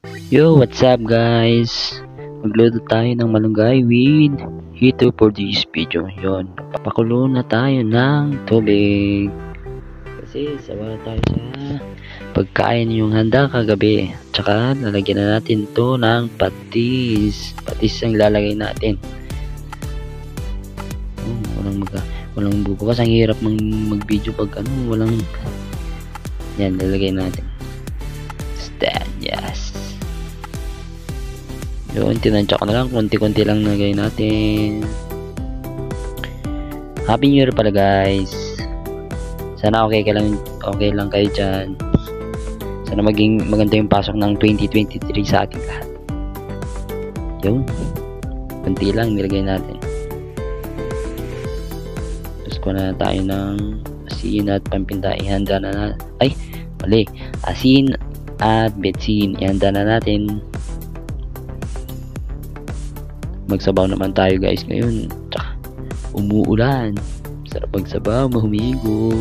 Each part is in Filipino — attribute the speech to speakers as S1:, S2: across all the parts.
S1: Yo, what's up guys? Magluto tayo ng malunggay with hito for this video. Yon, papakulo na tayo ng tubig. Kasi sawa tayo sa pagkain yung handa kagabi. Tsaka lalagyan na natin to ng patis. Patis ang lalagay natin. Walang bubukas. Ang hirap mag-video pag walang. Yan, lalagay natin. Stand, yes. Yun, tinansya ko na lang. Konti-konti lang nagay natin. Happy New Year pala guys. Sana okay lang kayo dyan. Sana maging maganda yung pasok ng 2023 sa ating lahat. Yun. Konti lang nilagay natin. Tapos ko na tayo ng asin at pampinta. Ihanda na asin at betsin. Ihanda na natin. Magsabaw naman tayo guys ngayon. Tsaka umuulan. Sarap magsabaw, mahumigo.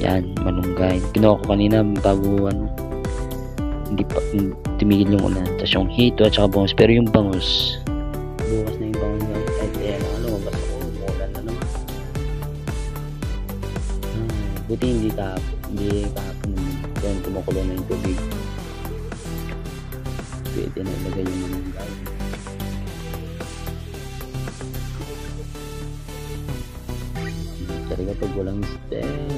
S1: Yan, malunggay. Kinuha ko kanina bago hindi pa tumigil yung ulan. Tapos yung hito at saka bangus. Pero yung bangus bukas na yung bangus guys. Kahit kaya lumabas ako, umuulan na naman. Buti hindi kahapon yan, kumukulo na yung tubig. Pwede na ilagay yung malunggay. Talaga pag walang stem,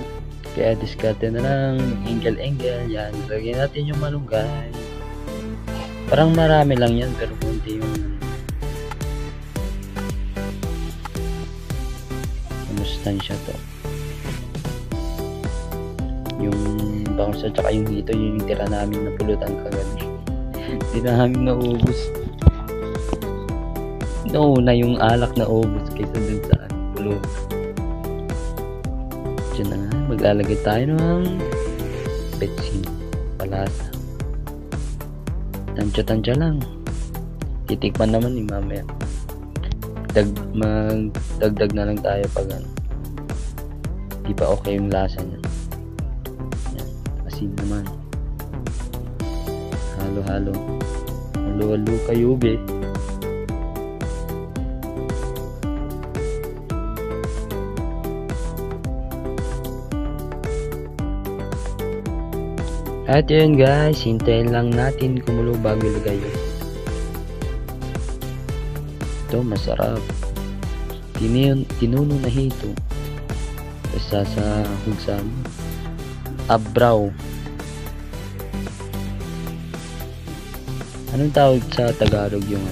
S1: kaya diskarte na lang angle. Yan, ilagay natin yung malunggay. Parang marami lang yan pero kunti yung mustansya to. Yung bangus at saka yung hito, yung tira namin na pulutan kagabi. Hindi namin naubos. Na yung alak na ubos kaysa dun sa pulot. Diyan na nga, maglalagay tayo ng betsin. Palasa. Tansya lang. Titikman naman ni mamaya. Magdagdag na lang tayo pag di pa okay yung lasa niya. Asin naman. Halo kayo be. At yun guys, hintayin lang natin kumulo bago ilagay yun. Ito masarap. Tinuno na hito. Tapos sasahog sa abraw. Anong tawag sa Tagalog yung